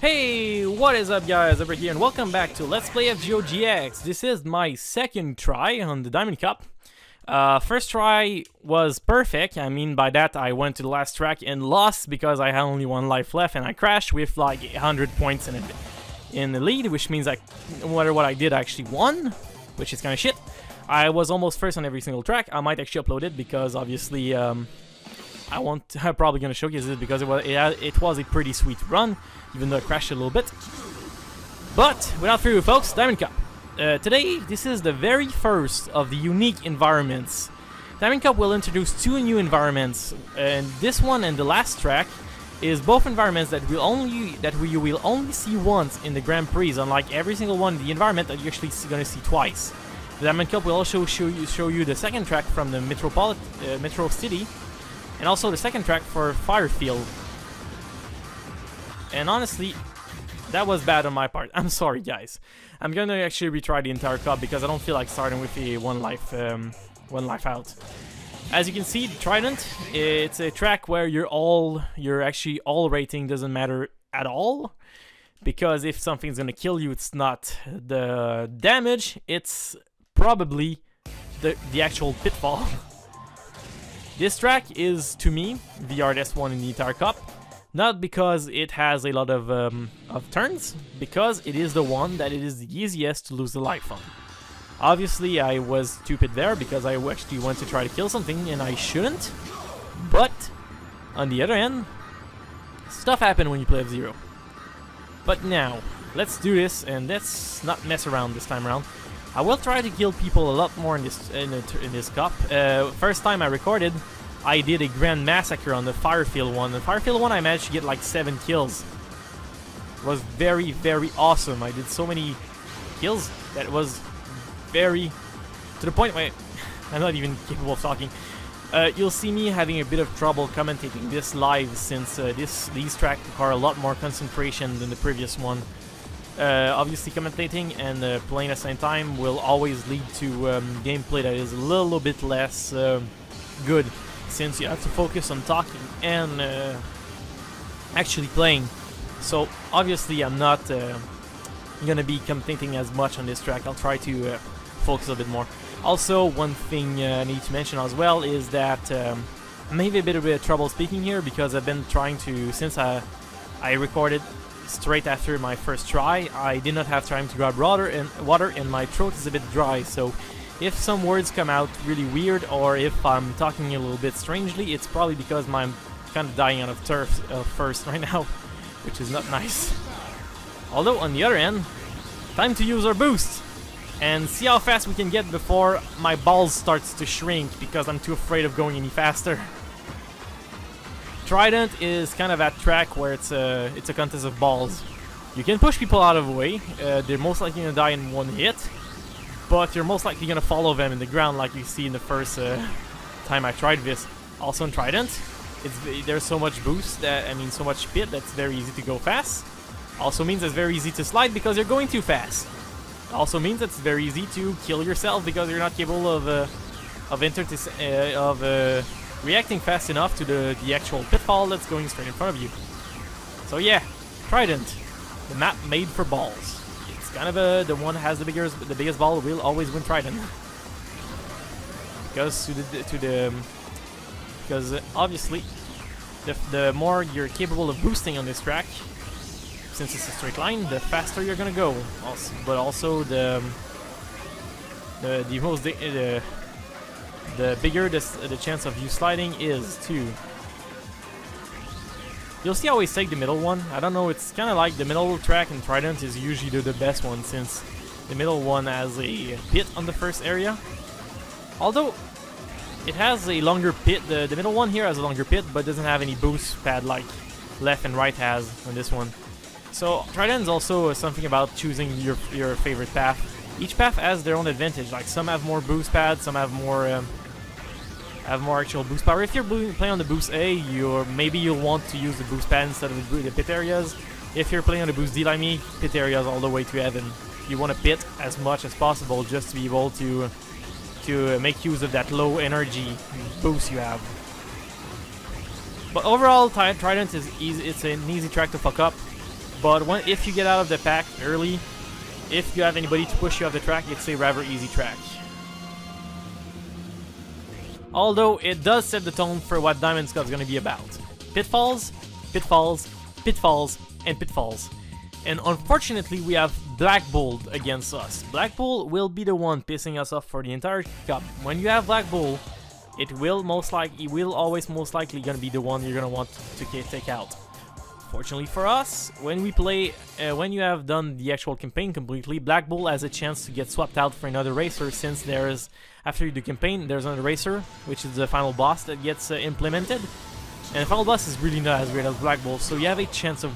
Hey, what is up guys, over here and welcome back to Let's Play FGOGX. This is my second try on the Diamond Cup. First try was perfect. I mean by that I went to the last track and lost because I had only one life left and I crashed with like 100 points in the lead, which means no matter what I did I actually won, which is kind of shit. I was almost first on every single track. I might actually upload it because obviously I'm probably gonna showcase it because it was a pretty sweet run, even though I crashed a little bit. But without further ado, folks, Diamond Cup. Today, this is the very first of the unique environments. Diamond Cup will introduce two new environments, and this one and the last track is both environments that we will only see once in the Grand Prix, unlike every single one in the environment that you're actually gonna see twice. The Diamond Cup will also show you the second track from the Metro City, and also the second track for Firefield. And honestly, that was bad on my part. I'm sorry, guys. I'm gonna actually retry the entire cup because I don't feel like starting with a one life out. As you can see, Trident, it's a track where your all rating doesn't matter at all, because if something's gonna kill you, it's not the damage, it's probably the actual pitfall. This track is, to me, the hardest one in the entire cup. Not because it has a lot of turns, because it is the one that it is the easiest to lose the life on. Obviously, I was stupid there because I actually went to try to kill something and I shouldn't. But, on the other hand, stuff happens when you play F-Zero. But now, let's do this and let's not mess around this time around. I will try to kill people a lot more in this cup. First time I recorded, I did a grand massacre on the Firefield one. The Firefield one I managed to get like 7 kills. It was very, very awesome. I did so many kills that it was very... to the point where I'm not even capable of talking. You'll see me having a bit of trouble commentating this live since these tracks require a lot more concentration than the previous one. Obviously commentating and playing at the same time will always lead to gameplay that is a little bit less good, since you have to focus on talking and actually playing. So obviously I'm not gonna be commentating as much on this track. I'll try to focus a bit more. Also, one thing I need to mention as well is that I may have a bit of trouble speaking here because I've been trying to, since I recorded straight after my first try, I did not have time to grab water and my throat is a bit dry, so if some words come out really weird or if I'm talking a little bit strangely, it's probably because I'm kind of dying out of thirst right now, which is not nice. Although, on the other hand, time to use our boost and see how fast we can get before my balls starts to shrink because I'm too afraid of going any faster. Trident is kind of that track where it's a contest of balls. You can push people out of the way, they're most likely gonna die in one hit, but you're most likely gonna follow them in the ground like you see in the first time I tried this. Also in Trident, there's so much boost, so much pit that's very easy to go fast. Also means it's very easy to slide because you're going too fast. Also means it's very easy to kill yourself because you're not capable of reacting fast enough to the actual pitfall that's going straight in front of you. So yeah, Trident, the map made for balls. It's kind of the one that has the biggest ball will always win Trident. Because obviously the more you're capable of boosting on this track, since it's a straight line, the faster you're gonna go. But also the bigger the chance of you sliding is too. You'll see I always take the middle one. I don't know, it's kind of like the middle track in Trident is usually the best one, since the middle one has a pit on the first area. Although it has a longer pit, the middle one here has a longer pit, but doesn't have any boost pad like left and right has on this one. So Trident is also something about choosing your favorite path. Each path has their own advantage. Like some have more boost pads, some have more actual boost power. If you're playing on the boost A, maybe you'll want to use the boost pad instead of the pit areas. If you're playing on the boost D like me, pit areas all the way to heaven. You want to pit as much as possible just to be able to make use of that low energy boost you have. But overall, Trident is easy. It's an easy track to fuck up. But if you get out of the pack early, if you have anybody to push you off the track, it's a rather easy track. Although it does set the tone for what Diamond's Cup is going to be about. Pitfalls, pitfalls, pitfalls, and pitfalls. And unfortunately, we have Black Bull against us. Black Bull will be the one pissing us off for the entire cup. When you have Black Bull, it will always most likely gonna be the one you're gonna want to take out. Fortunately for us, when we play, when you have done the actual campaign completely, Black Bull has a chance to get swapped out for another racer, since after you do campaign, there's another racer, which is the final boss that gets implemented. And the final boss is really not as great as Black Bull, so you have a chance of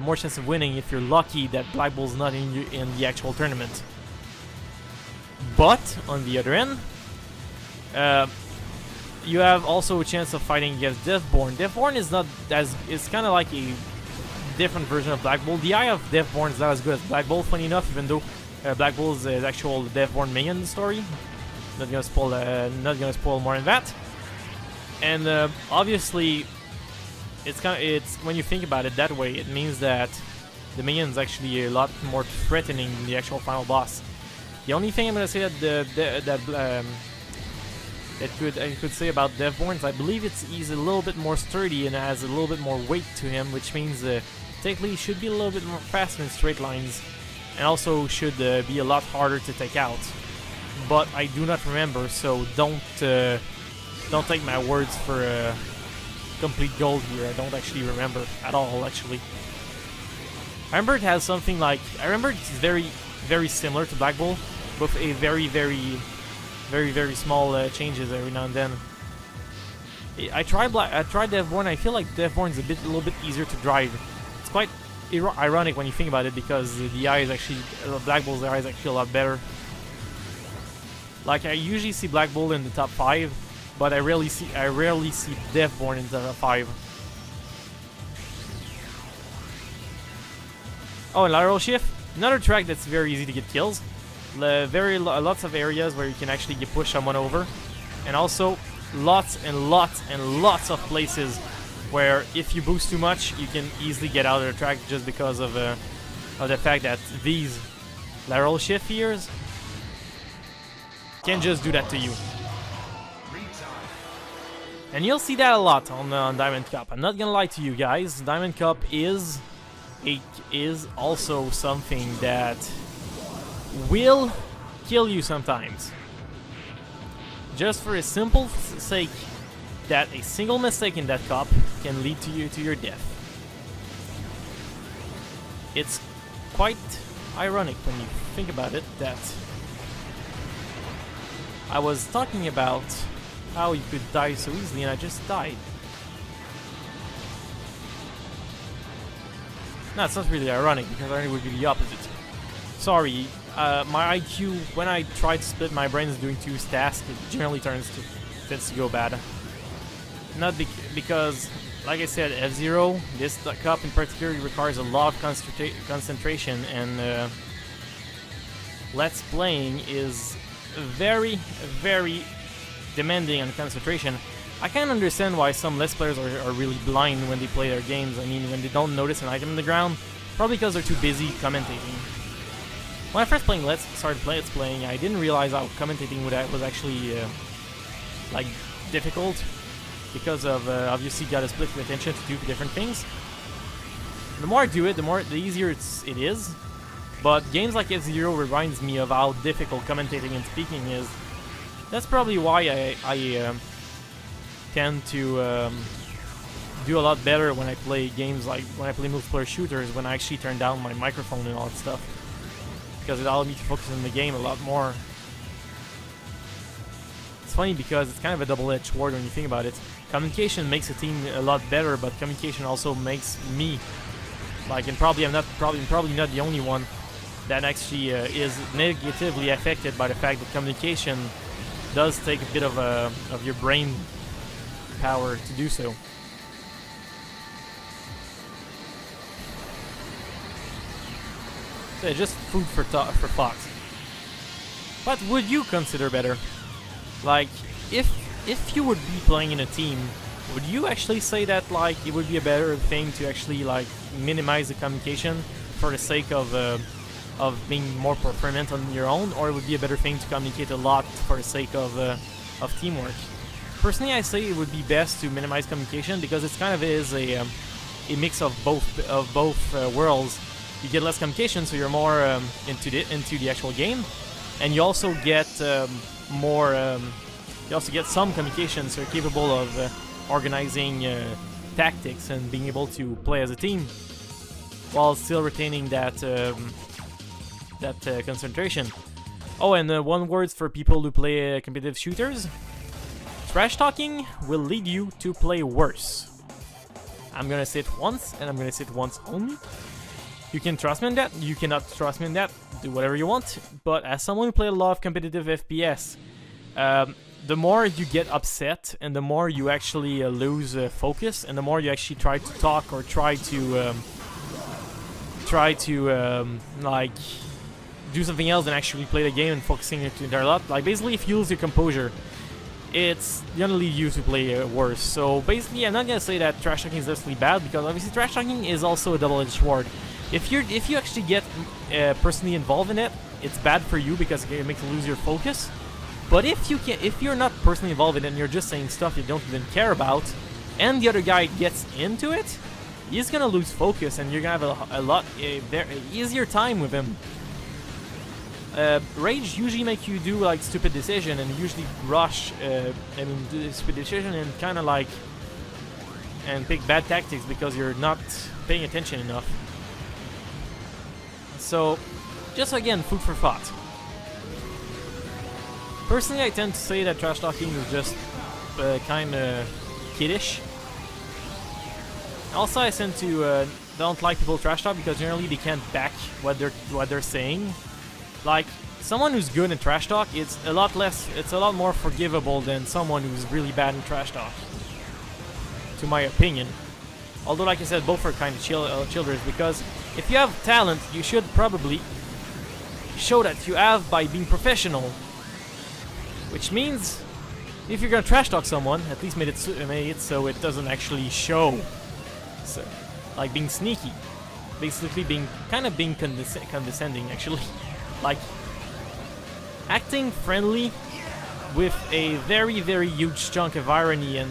more chance of winning if you're lucky that Black Bull's not in the actual tournament. But on the other end, you have also a chance of fighting against Deathborn. Deathborn is not as it's kind of like a different version of Black Bull. The eye of Deathborn is not as good as Black Bull, funny enough, even though Black Bull is the actual Deathborn minion story. Not gonna spoil more than that. And obviously, it's when you think about it that way, it means that the minion is actually a lot more threatening than the actual final boss. The only thing I'm gonna say that I could say about Deathborn is I believe he's a little bit more sturdy and has a little bit more weight to him, which means technically he should be a little bit more faster in straight lines, and also should be a lot harder to take out. But I do not remember, so don't take my words for complete gold here. I don't actually remember at all, actually. I remember it has something like... I remember it's very, very similar to Black Bull, with a very, very small changes every now and then. I tried Deathborn. I feel like Deathborn is a little bit easier to drive. It's quite ironic when you think about it, because the eye is actually... Black Bull's eye is actually a lot better. Like, I usually see Black Bull in the top 5, but I rarely see Deathborn in the top 5. Oh, and lateral shift, another track that's very easy to get kills. Lots of areas where you can actually push someone over, and also lots and lots of places where if you boost too much, you can easily get out of the track just because of the fact that these lateral shift here can just do that to you. And you'll see that a lot on Diamond Cup. I'm not gonna lie to you guys. Diamond Cup is also something that will kill you sometimes. Just for a simple sake that a single mistake in that cup can lead to your death. It's quite ironic when you think about it that I was talking about how you could die so easily, and I just died. No, it's not really ironic, because ironic would be the opposite. Sorry, my IQ, when I try to split my brains doing 2 tasks, it generally tends to go bad. Not because, like I said, F-Zero, this cup in particular, requires a lot of concentration, and Let's Playing is very demanding on concentration. I can't understand why some Let's Players are really blind when they play their games. I mean, when they don't notice an item in the ground, probably because they're too busy commentating. When I first started Let's Playing, I didn't realize how commentating was actually like difficult, because of obviously you gotta split your attention to do different things. The more I do it, the easier it is. But games like F-Zero reminds me of how difficult commentating and speaking is. That's probably why I tend to do a lot better when I play games like when I play multiplayer shooters, when I actually turn down my microphone and all that stuff, because it allows me to focus on the game a lot more. It's funny because it's kind of a double-edged sword when you think about it. Communication makes a team a lot better, but communication also makes me, like, and probably not the only one that actually is negatively affected by the fact that communication does take a bit of your brain power to do so. So just food for thought. What would you consider better? Like, if you would be playing in a team would you actually say that like it would be a better thing to actually like minimize the communication for the sake of being more performant on your own, or it would be a better thing to communicate a lot for the sake of teamwork? Personally, I say it would be best to minimize communication because it's kind of is a mix of both worlds. You get less communication, so you're more into the actual game, and you also get more. You also get some communication, so you're capable of organizing tactics and being able to play as a team, while still retaining that concentration. Oh, and one word for people who play competitive shooters: trash talking will lead you to play worse. I'm gonna say it once, and I'm gonna say it once only. You can trust me on that, you cannot trust me on that, do whatever you want, but as someone who played a lot of competitive FPS, the more you get upset, and the more you actually lose focus, and the more you actually try to talk or try to like do something else than actually play the game and focusing it to entire lot. Like basically, if you lose your composure, it's gonna lead you to play worse. So basically, I'm not gonna say that trash talking is necessarily bad, because obviously trash talking is also a double-edged sword. If you actually get personally involved in it, it's bad for you because it makes you lose your focus. But if you're not personally involved in it and you're just saying stuff you don't even care about, and the other guy gets into it, he's gonna lose focus, and you're gonna have a lot easier time with him. Rage usually make you do like stupid decision and usually rush. Do stupid decision and kind of like pick bad tactics because you're not paying attention enough. So, just again, food for thought. Personally, I tend to say that trash talking is just kind of kiddish. Also, I tend to don't like people trash talk because generally they can't back what they're saying. Like someone who's good in trash talk, it's a lot more forgivable than someone who's really bad in trash talk, to my opinion. Although, like I said, both are kind of children, because if you have talent, you should probably show that you have by being professional. Which means, if you're gonna trash talk someone, at least make it so it doesn't actually show. So, like being sneaky, basically being condescending, actually, like acting friendly with a very, very huge chunk of irony and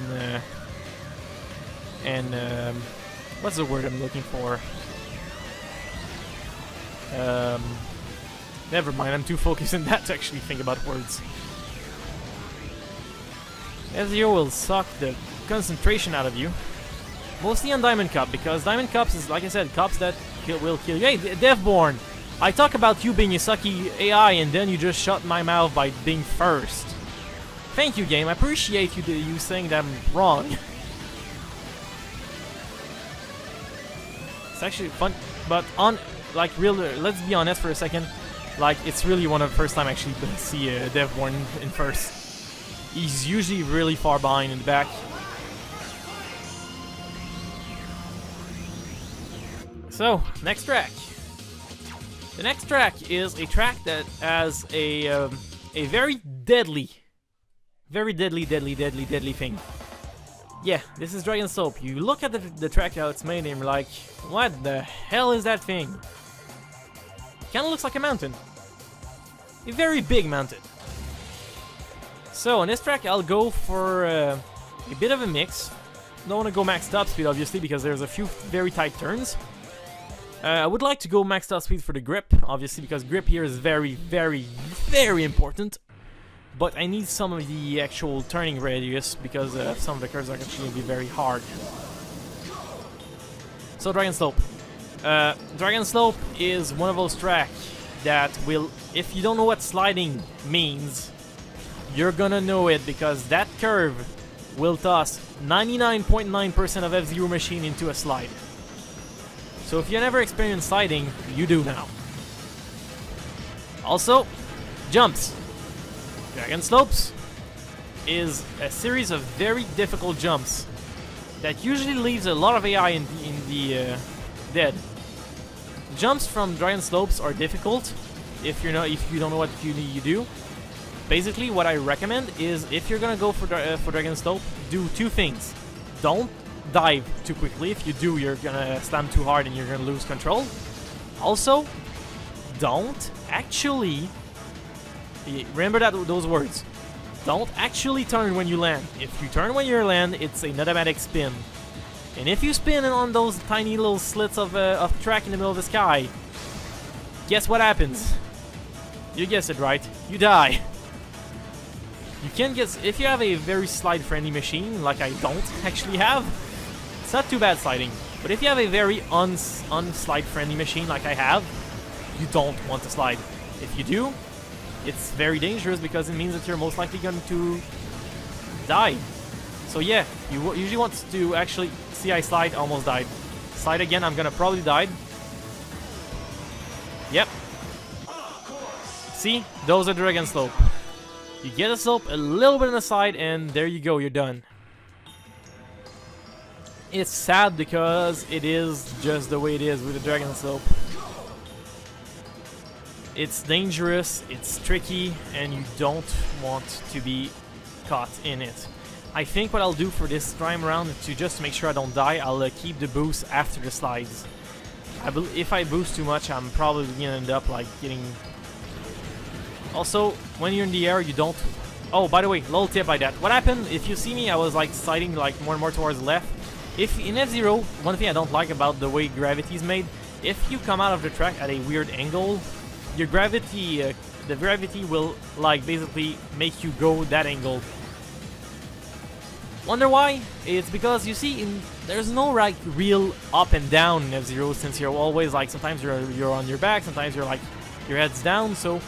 what's the word I'm looking for? Never mind, I'm too focused on that to actually think about words. Ezio will suck the concentration out of you. Mostly on Diamond Cup, because Diamond Cups is, like I said, cups that will kill you. Hey, Devborn! I talk about you being a sucky AI, and then you just shut my mouth by being first. Thank you, game. I appreciate you saying that I'm wrong. It's actually fun, but let's be honest for a second. Like, it's really one of the first time I actually see Devborn in first. He's usually really far behind in the back. So, next track. The next track is a track that has a very deadly thing. Yeah, this is Dragon Slope. You look at the track how it's made and you're like, what the hell is that thing? Kinda looks like a mountain. A very big mountain. So, on this track I'll go for a bit of a mix. Don't want to go max top speed, obviously, because there's a few very tight turns. I would like to go max top speed for the grip, obviously, because grip here is very, very, very important. But I need some of the actual turning radius, because some of the curves are actually going to be very hard. So, Dragon Slope. Dragon Slope is one of those tracks that will, if you don't know what sliding means, you're gonna know it, because that curve will toss 99.9% of F-Zero machine into a slide. So if you never experienced sliding, you do now. Also, jumps. Dragon Slopes is a series of very difficult jumps that usually leaves a lot of AI in the dead. Jumps from Dragon Slopes are difficult if you don't know what you do. Basically, what I recommend is, if you're gonna go for Dragon Slope, do two things. don't dive too quickly. If you do, you're gonna slam too hard and you're gonna lose control. Also, don't actually... remember those words. Don't actually turn when you land. If you turn when you land, it's an automatic spin. And if you spin on those tiny little slits of track in the middle of the sky, guess what happens? You guessed it right. You die. You can guess if you have a very slide-friendly machine, like I don't actually have. It's not too bad sliding. But if you have a very unslide-friendly machine, like I have, you don't want to slide. If you do, it's very dangerous because it means that you're most likely going to die. So yeah, you usually want to actually... See, I slide, almost died. Slide again, I'm gonna probably die. Yep. See, those are dragon slope. You get a slope a little bit on the side, and there you go, you're done. It's sad because it is just the way it is with the dragon slope. It's dangerous, it's tricky, and you don't want to be caught in it. I think what I'll do for this time around, to just make sure I don't die, I'll keep the boost after the slides. If I boost too much, I'm probably gonna end up like getting... Also, when you're in the air, you don't... Oh, by the way, little tip by that. What happened, if you see me, I was like sliding like more and more towards the left. If in F-Zero, one thing I don't like about the way gravity is made, if you come out of the track at a weird angle, your gravity, the gravity will like basically make you go that angle. Wonder why? It's because you see, there's no like real up and down in F-Zero, since you're always like, sometimes you're on your back, sometimes you're like your head's down. So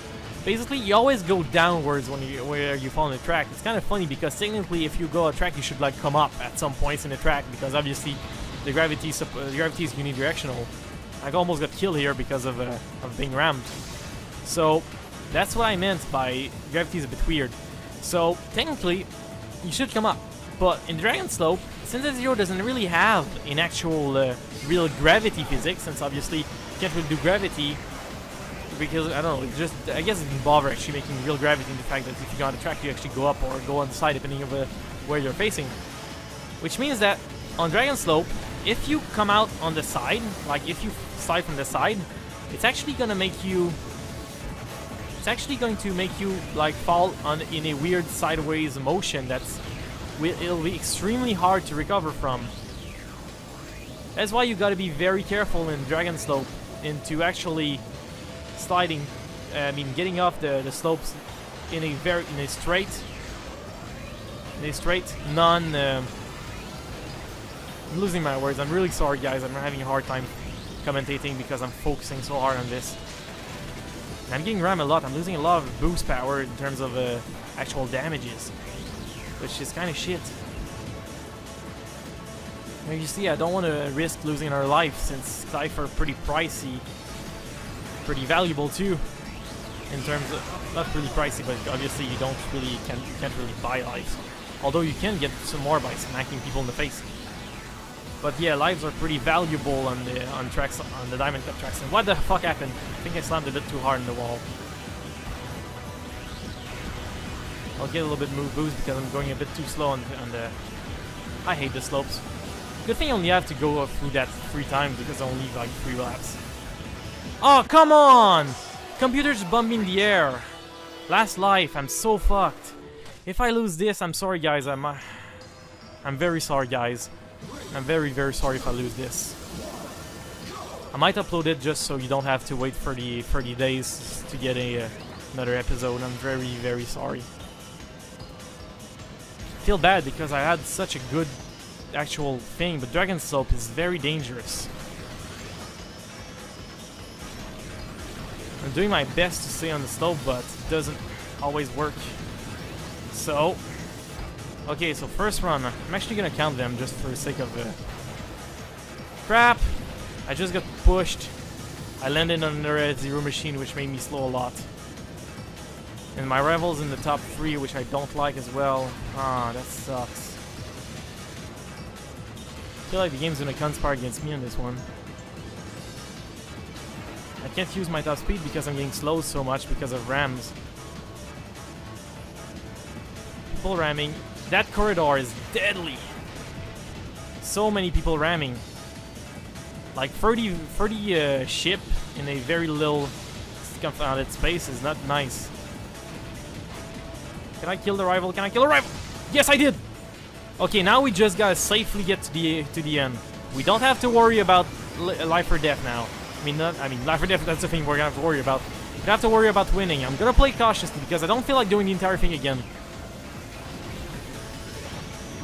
basically, you always go downwards where you fall on the track. It's kind of funny because technically, if you go a track, you should like come up at some points in the track because obviously the gravity is unidirectional. I almost got killed here because of being rammed. So that's what I meant by gravity is a bit weird. So technically, you should come up. But in Dragon Slope, since F-Zero doesn't really have an actual real gravity physics, since obviously you can't really do gravity, because, I don't know, just, I guess it didn't bother actually making real gravity in the fact that if you go on the track, you actually go up or go on the side depending on where you're facing. Which means that on Dragon Slope, if you come out on the side, like if you slide from the side, it's actually going to make you... It's actually going to make you like fall in a weird sideways motion that's... It'll be extremely hard to recover from. That's why you gotta be very careful in Dragon Slope into actually sliding, getting off the slopes in a straight, I'm losing my words. I'm really sorry, guys. I'm having a hard time commentating because I'm focusing so hard on this. And I'm getting rammed a lot. I'm losing a lot of boost power in terms of actual damages, which is kind of shit. Now you see, I don't want to risk losing our life since life are pretty pricey, pretty valuable too. In terms of, not really pricey, but obviously you can't really buy lives. Although you can get some more by smacking people in the face. But yeah, lives are pretty valuable on the tracks, on the Diamond Cup tracks. And what the fuck happened? I think I slammed a bit too hard in the wall. I'll get a little bit move boost because I'm going a bit too slow on the... I hate the slopes. Good thing I only have to go through that 3 times because I only like 3 laps. Oh, come on! Computer's bumping the air. Last life, I'm so fucked. If I lose this, I'm sorry guys, I'm very sorry guys. I'm very, very sorry if I lose this. I might upload it just so you don't have to wait for the 30 days to get another episode. I'm very, very sorry. I feel bad because I had such a good actual thing, but Dragon Slope is very dangerous. I'm doing my best to stay on the slope, but it doesn't always work. So, okay, so first run, I'm actually gonna count them just for the sake of crap! I just got pushed. I landed on another F-Zero machine, which made me slow a lot. And my rival's in the top 3, which I don't like as well. Ah, that sucks. I feel like the game's gonna conspire against me on this one. I can't use my top speed because I'm getting slowed so much because of rams. People ramming. That corridor is deadly. So many people ramming. Like 30 ship in a very little confounded space is not nice. Can I kill the rival? Can I kill the rival? Yes, I did! Okay, now we just gotta safely get to the end. We don't have to worry about life or death now. I mean, life or death, that's the thing we're gonna have to worry about. We don't have to worry about winning. I'm gonna play cautiously because I don't feel like doing the entire thing again.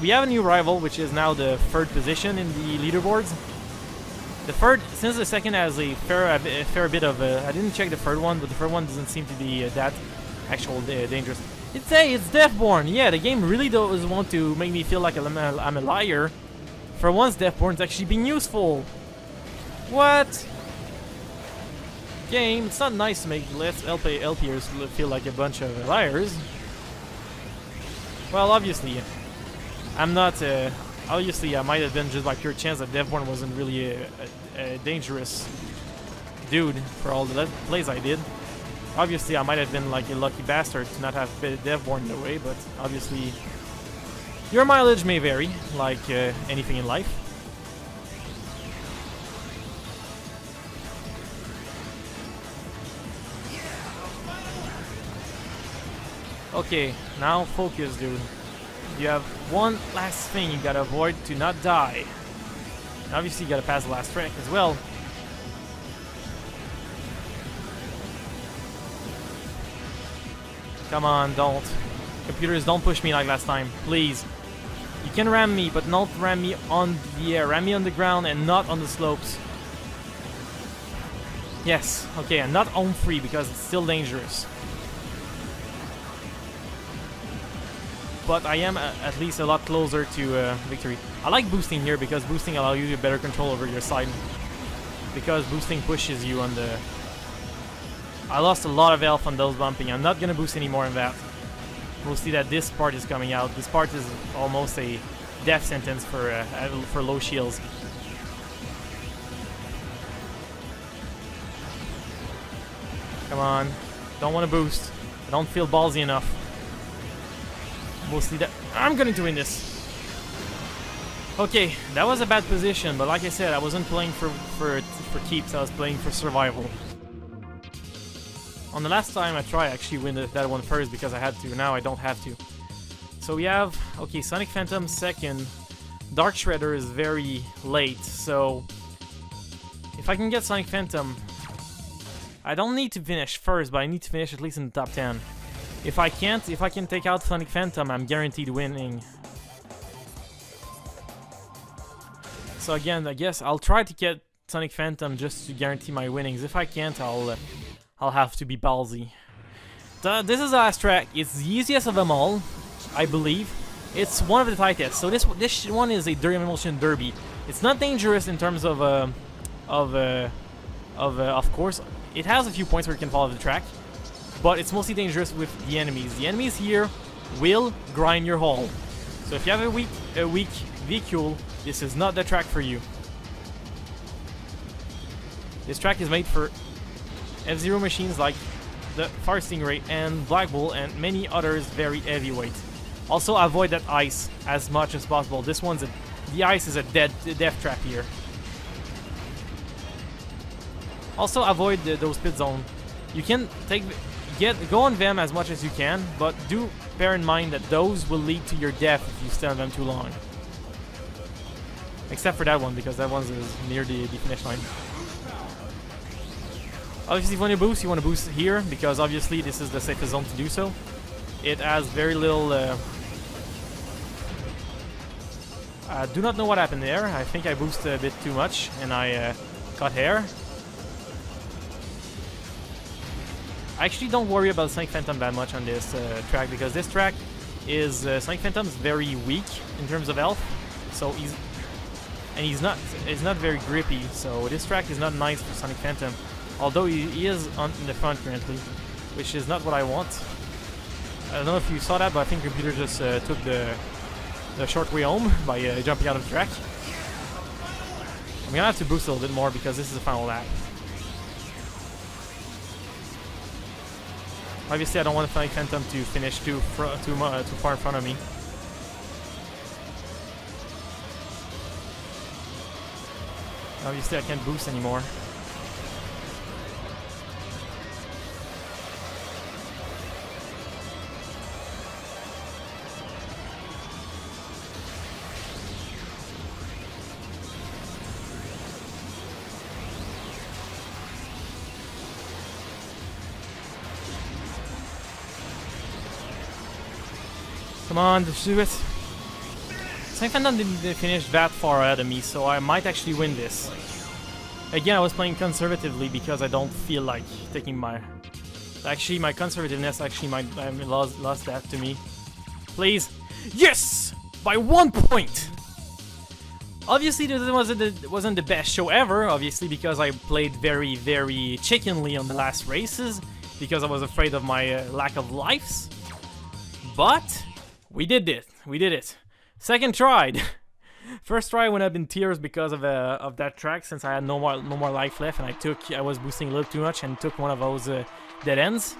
We have a new rival, which is now the 3rd position in the leaderboards. The 3rd, since the 2nd has a fair bit of... I didn't check the 3rd one, but the 3rd one doesn't seem to be that dangerous. It's Deathborn! Yeah, the game really does want to make me feel like I'm a liar. For once, Deathborn's actually being useful. What? Game, it's not nice to make LPers feel like a bunch of liars. Well, obviously, I'm not... obviously, I might have been just by pure chance that Deathborn wasn't really a dangerous dude for all the plays I did. Obviously, I might have been like a lucky bastard to not have Deathborn in the way, but obviously, your mileage may vary, like anything in life. Okay, now focus, dude. You have one last thing you gotta avoid to not die. And obviously, you gotta pass the last track as well. Come on, don't. Computers, don't push me like last time, please. You can ram me, but not ram me on the air. Ram me on the ground and not on the slopes. Yes, okay, and not on free because it's still dangerous. But I am at least a lot closer to victory. I like boosting here because boosting allows you better control over your side. Because boosting pushes you on the... I lost a lot of health on those bumping. I'm not gonna boost anymore in that. We'll see that this part is coming out. This part is almost a death sentence for low shields. Come on. Don't want to boost. I don't feel ballsy enough. Mostly that I'm going to win this. Okay, that was a bad position, but like I said, I wasn't playing for keeps. I was playing for survival. On the last time I tried, I actually win that one first because I had to. Now I don't have to. So we have, okay, Sonic Phantom second. Dark Shredder is very late, so if I can get Sonic Phantom, I don't need to finish first, but I need to finish at least in the top 10. If I can't, if I can take out Sonic Phantom, I'm guaranteed winning. So again, I guess I'll try to get Sonic Phantom just to guarantee my winnings. If I can't, I'll have to be ballsy. This is the last track. It's the easiest of them all, I believe. It's one of the tightest. So this one is a Demolition Derby. It's not dangerous in terms of course. It has a few points where you can follow the track, but it's mostly dangerous with the enemies. The enemies here will grind your hull. So if you have a weak vehicle, this is not the track for you. This track is made for F-Zero machines like the Fire Stingray and Black Bull and many others very heavyweight. Also avoid that ice as much as possible. This one's the ice is a death trap here. Also avoid those pit zone. You can go on them as much as you can, but do bear in mind that those will lead to your death if you stay on them too long. Except for that one, because that one is near the finish line. Obviously, if you want to boost here, because obviously this is the safest zone to do so. It has very little... I do not know what happened there. I think I boosted a bit too much, and I cut hair. I actually don't worry about Sonic Phantom that much on this track, because this track is... Sonic Phantom is very weak in terms of health, so he's not very grippy, so this track is not nice for Sonic Phantom. Although he is in the front currently, which is not what I want. I don't know if you saw that, but I think the computer just took the short way home by jumping out of the track. I'm gonna have to boost a little bit more because this is the final lap. Obviously, I don't want Sonic Phantom to finish too far in front of me. Obviously, I can't boost anymore. Come on, just do it. Saint-Fandom didn't finish that far ahead of me, so I might actually win this. Again, I was playing conservatively because I don't feel like taking my... Actually, my conservativeness actually might have lost that to me. Please. Yes! By 1 point! Obviously, this wasn't the best show ever, obviously, because I played very, very chickenly on the last races, because I was afraid of my lack of lives. But... we did it. We did it. Second try. First try went up in tears because of that track, since I had no more life left, and I was boosting a little too much and took one of those dead ends.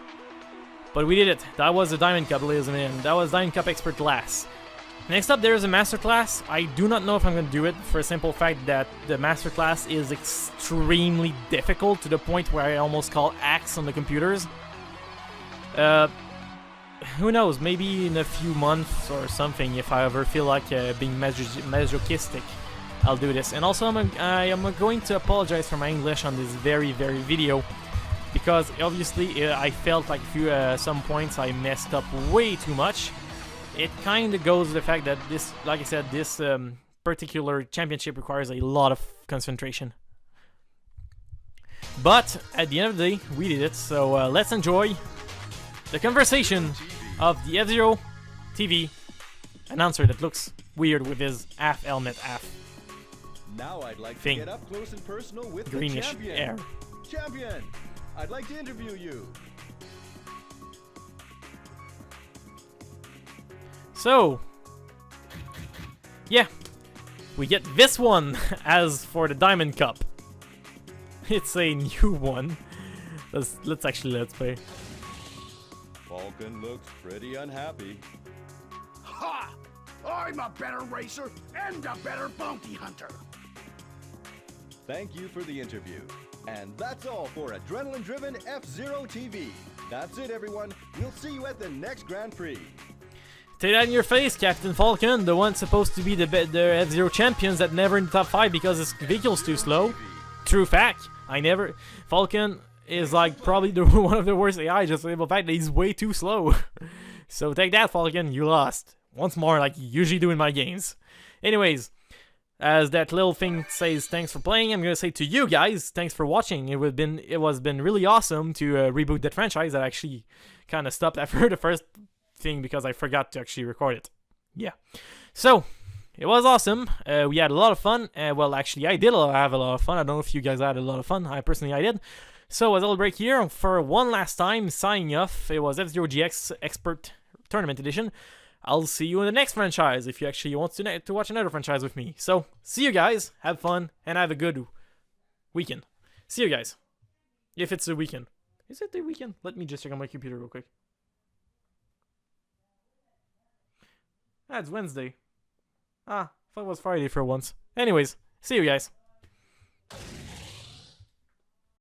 But we did it. That was the Diamond Cup, ladies and gentlemen. That was Diamond Cup Expert Class. Next up, there is a Masterclass. I do not know if I'm going to do it for a simple fact that the Masterclass is extremely difficult to the point where I almost call axe on the computers. Who knows, maybe in a few months or something, if I ever feel like being masochistic, I'll do this. And also, I am going to apologize for my English on this very, very video, because obviously I felt like some points I messed up way too much. It kind of goes with the fact that this, like I said, this particular championship requires a lot of concentration. But at the end of the day, we did it, so let's enjoy the conversation of the F-Zero TV announcer that looks weird with his half helmet, half now I'd like thing. to get up close and personal with Greenish the champion. air. Champion, I'd like to interview you. So, yeah, we get this one as for the Diamond Cup. It's a new one. Let's play. Falcon looks pretty unhappy. Ha! I'm a better racer and a better bounty hunter. Thank you for the interview. And that's all for Adrenaline-Driven F-Zero TV. That's it, everyone. We'll see you at the next Grand Prix. Take that in your face, Captain Falcon, the one supposed to be the F-Zero champions that never in the top 5 because his vehicle's too slow. True fact. Falcon is like probably one of the worst AI, just for the fact that he's way too slow. So take that, Falcon, you lost. Once more, like you usually do in my games. Anyways, as that little thing says thanks for playing, I'm gonna say to you guys, thanks for watching. It was been really awesome to reboot that franchise. That actually kind of stopped after the first thing because I forgot to actually record it. Yeah. So, it was awesome. We had a lot of fun. Well, actually, I did have a lot of fun. I don't know if you guys had a lot of fun. I did. So, as Hailtothebreak here for one last time, signing off. It was F-Zero GX Expert Tournament Edition. I'll see you in the next franchise if you actually want to watch another franchise with me. So, see you guys. Have fun and have a good weekend. See you guys. If it's a weekend. Is it the weekend? Let me just check on my computer real quick. Ah, it's Wednesday. Ah, I thought it was Friday for once. Anyways, see you guys.